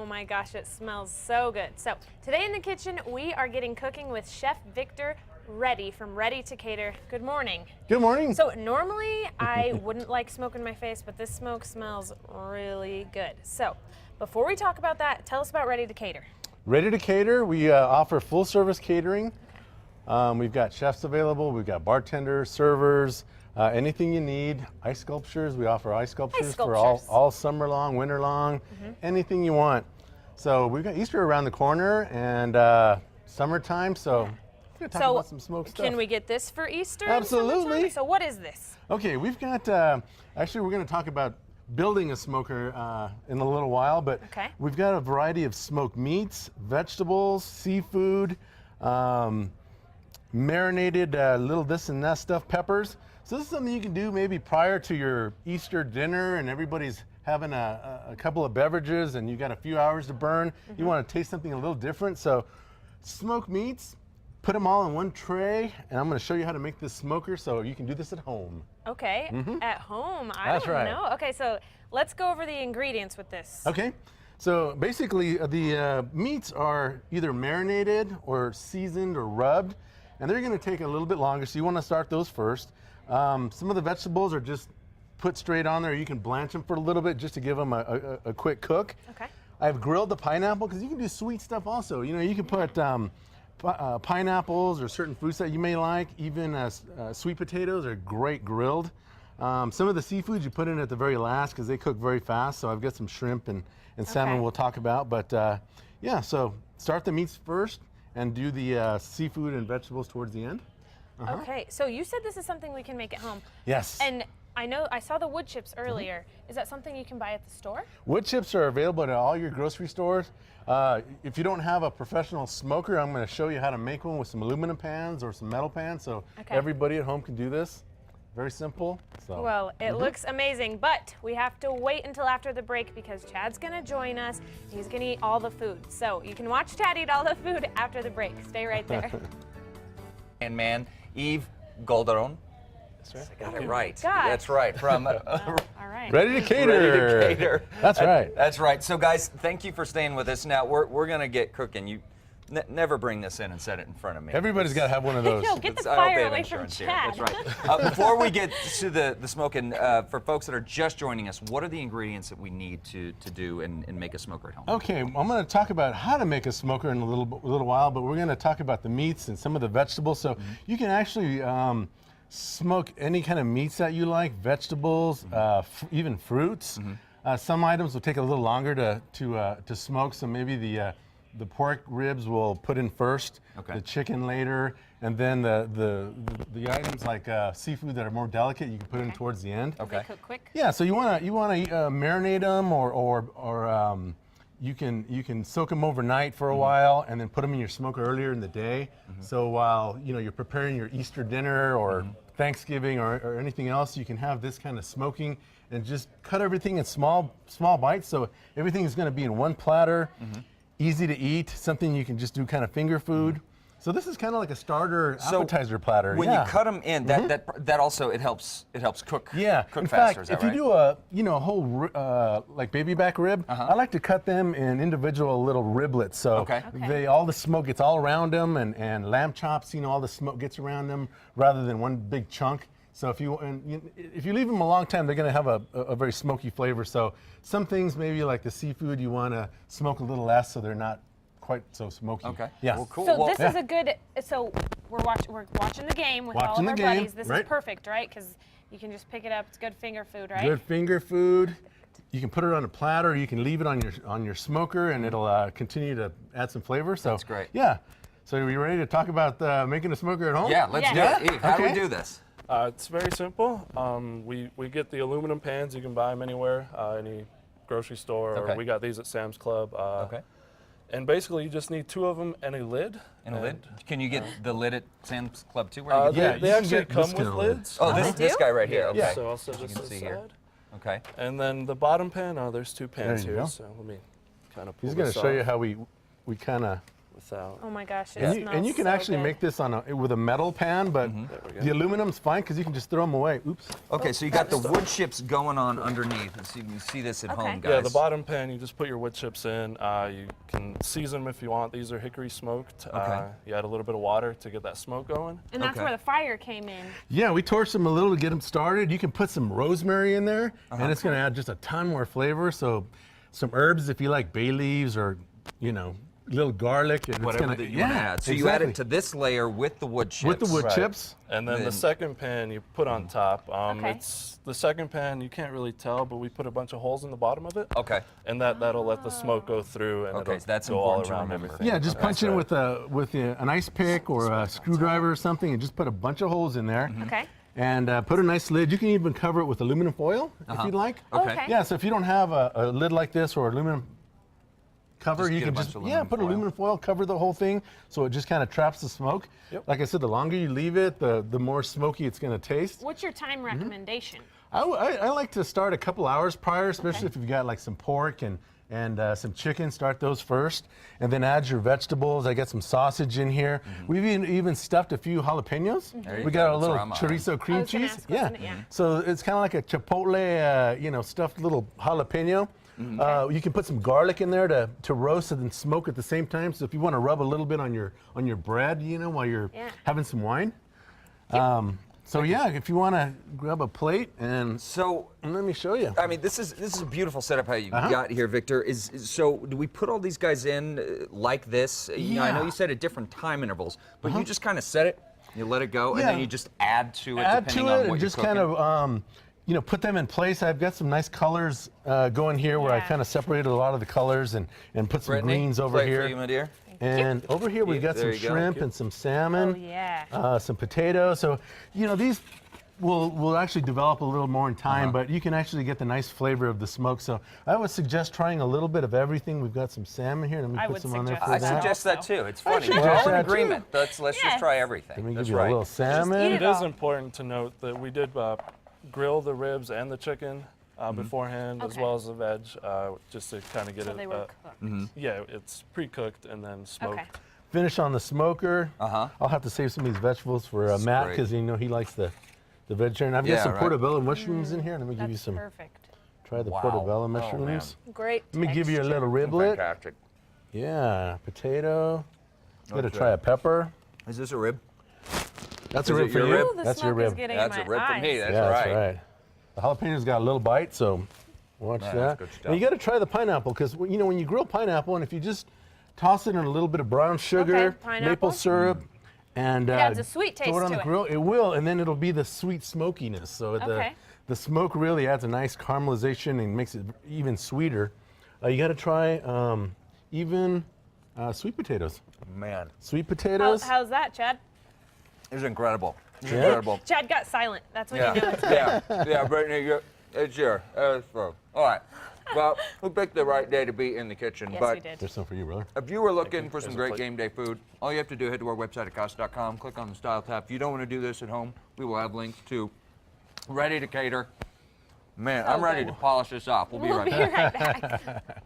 my gosh, it smells so good. So today in the kitchen, we are getting cooking with Chef Victor Rede from Ready to Cater. Good morning. Good morning. So normally I wouldn't like smoke in my face, but this smoke smells really good. So before we talk about that, tell us about Ready to Cater. Ready to Cater, we offer full service catering. We've got chefs available, we've got bartenders, servers, anything you need. Ice sculptures, we offer ice sculptures for all summer long, winter long, anything you want. So we've got Easter around the corner and summertime, so we're gonna talk about some smoked stuff. Can we get this for Easter? Absolutely. So what is this? Okay, we've got, actually we're gonna talk about building a smoker in a little while, but we've got a variety of smoked meats, vegetables, seafood, marinated little this and that stuff, peppers. So this is something you can do maybe prior to your Easter dinner and everybody's having a couple of beverages and you got a few hours to burn. You want to taste something a little different. So smoked meats, put them all in one tray, and I'm going to show you how to make this smoker so you can do this at home. Okay, at home. I don't know. Okay, so let's go over the ingredients with this. Okay, so basically the meats are either marinated or seasoned or rubbed, and they're going to take a little bit longer, so you want to start those first. Some of the vegetables are just put straight on there. You can blanch them for a little bit just to give them a quick cook. Okay. I've grilled the pineapple because you can do sweet stuff also. You know, you can put pineapples or certain fruits that you may like. Even sweet potatoes are great grilled. Some of the seafoods you put in at the very last because they cook very fast. So I've got some shrimp and salmon we'll talk about. But yeah, so start the meats first and do the seafood and vegetables towards the end. Okay, so you said this is something we can make at home. Yes. And I saw the wood chips earlier. Is that something you can buy at the store? Wood chips are available at all your grocery stores. If you don't have a professional smoker, I'm going to show you how to make one with some aluminum pans or some metal pans, so everybody at home can do this. Very simple. So. Well, it looks amazing, but we have to wait until after the break because Chad's going to join us. He's going to eat all the food. So you can watch Chad eat all the food after the break. Stay right there. And man, Eve Goldaron. That's right. I got it right. Gosh. That's right. From all right. Ready to Cater. Ready to Cater. That's right. That's right. So guys, thank you for staying with us. Now we're gonna get cooking. You never bring this in and set it in front of me. Everybody's got to have one of those. No, get the fire away from Chad. That's right. Before we get to the smoking, for folks that are just joining us, what are the ingredients that we need to do and make a smoker at home? Okay, I'm going to talk about how to make a smoker in a little while, but we're going to talk about the meats and some of the vegetables. So you can actually smoke any kind of meats that you like, vegetables, even fruits. Some items will take a little longer to smoke, so maybe the pork ribs we'll put in first, the chicken later, and then the items like seafood that are more delicate you can put in towards the end. Okay. They cook quick. Yeah, so you want to marinate them or you can soak them overnight for a while and then put them in your smoker earlier in the day. So while you're preparing your Easter dinner or Thanksgiving or anything else, you can have this kind of smoking and just cut everything in small bites. So everything is going to be in one platter. Easy to eat, something you can just do kind of finger food. So this is kind of like a starter appetizer platter. When you cut them in, that also it helps cook. Yeah, cook in faster. fact, if you do a whole like baby back rib, I like to cut them in individual little riblets. So all the smoke gets all around them, and lamb chops, all the smoke gets around them rather than one big chunk. So if you leave them a long time, they're going to have a very smoky flavor. So some things, maybe like the seafood, you want to smoke a little less so they're not quite so smoky. Okay. Yeah. Well, cool. So this is a good. So we're watching the game with all of our buddies. This is perfect, right? Because you can just pick it up. It's good finger food, right? Good finger food. You can put it on a platter. You can leave it on your smoker, and it'll continue to add some flavor. So that's great. Yeah. So are you ready to talk about making a smoker at home? Yeah. Let's do it. Eve, how do we do this? It's very simple. We get the aluminum pans. You can buy them anywhere, any grocery store, or we got these at Sam's Club. And basically, you just need 2 of them and a lid. And a lid? Can you get the lid at Sam's Club too? They actually come with lids. Oh, this guy right here. Okay. So I'll set this aside. Here. Okay. And then the bottom pan. There's 2 pans here. So let me kind of pull He's going to show you how we kind of without. Oh my gosh, it And smells you can so actually good. make this on with a metal pan, but the aluminum's fine because you can just throw them away. Oops. Okay, so you got the wood chips going on underneath. Let's see if you can see this at home, guys. Yeah, the bottom pan, you just put your wood chips in. You can season them if you want. These are hickory smoked. Okay. You add a little bit of water to get that smoke going. And that's Okay. where the fire came in. Yeah, we torched them a little to get them started. You can put some rosemary in there, and it's going to add just a ton more flavor. So, some herbs if you like bay leaves or, little garlic. And Whatever that you want to add. So you add it to this layer with the wood chips. with the wood Right. chips. And then Then- the second pan you put on top. Okay. It's the second pan, you can't really tell, but we put a bunch of holes in the bottom of it. Okay. And that'll let the smoke go through and Okay, it'll so that's go all important to around remember. everything. Yeah, just Okay. punch in with an ice pick or a screwdriver or something, and just put a bunch of holes in there. Okay. And put a nice lid. You can even cover it with aluminum foil if you'd like. Okay. Yeah, so if you don't have a lid like this or aluminum cover, Just you get a can bunch just of aluminum put foil. aluminum foil, cover the whole thing, so it just kind of traps the smoke. Yep. Like I said, the longer you leave it, the more smoky it's going to taste. What's your time recommendation? I like to start a couple hours prior, especially if you've got like some pork and some chicken. Start those first, and then add your vegetables. I got some sausage in here. We've even stuffed a few jalapenos. There you We go. got a That's little where I'm at. chorizo cream I was gonna cheese. ask, wasn't it? Yeah. So it's kind of like a chipotle, stuffed little jalapeno. You can put some garlic in there to roast and then smoke at the same time. So if you want to rub a little bit on your bread, while you're having some wine. So yeah, if you want to grab a plate and So, let me show you. I mean, this is a beautiful setup how you got here, Victor. So do we put all these guys in like this? I know Yeah. you said at different time intervals, but you just kind of set it, you let it go, and then Yeah. you just add to it Add depending to on it what and you're just cooking. kind of put them in place. I've got some nice colors going here where I Yeah. kind of separated a lot of the colors and put some Brittany, greens over plate here. for you, my dear. And over here we've got There some you go. shrimp and some salmon. Oh, yeah. Some potatoes. So these will actually develop a little more in time, but you can actually get the nice flavor of the smoke. So I would suggest trying a little bit of everything. We've got some salmon here. Let me I put would some on there suggest for I that. that. suggest that too. It's funny. suggest We're all in that too. agreement. Let's Yes. just try everything. Let me That's give you right. a little salmon. eat It it is all. important to note that we did grill the ribs and the chicken beforehand, as Okay. well as the veg, just to kind of get So it. they were cooked. Yeah, it's pre-cooked and then smoked. Okay. Finish on the smoker. I'll have to save some of these vegetables for Matt great. because he likes the vegetarian. I've got Yeah, some right. portobello mushrooms in here. Let me give you That's some. perfect. Try the Wow. portobello Oh, man. mushrooms. Great. Let me give you a texture. little riblet. Fantastic. Yeah, potato. Got to Okay. try a pepper. Is this a rib? That's Is a it rib for your you. rib? Ooh, the That's your smoke is rib. getting That's in a my rib for me. eyes. That's Yeah, right. that's right. The jalapeno's got a little bite, so watch Yeah, that. that's good stuff. And you got to try the pineapple because when you grill pineapple, and if you just toss it in a little bit of brown sugar, pineapple. maple syrup, and adds a sweet taste throw it on to the it. grill, it will, and then it'll be the sweet smokiness. So Okay. the smoke really adds a nice caramelization and makes it even sweeter. You got to try even sweet potatoes. Man, Sweet potatoes. How's that, Chad? it's incredible. It's Yeah. incredible. Chad got silent. That's when Yeah, you know it's yeah, Brittany, it's here. All right. Well, we picked the right day to be in the kitchen, Yes, but we did. There's some for you, brother. if you were looking for some There's a great plate. game day food, all you have to do is head to our website at Costa.com, click on the Style tab. If you don't want to do this at home, we will have links to Ready to Cater. Man, I'm ready good. to polish this off. We'll be We'll right be back. right back.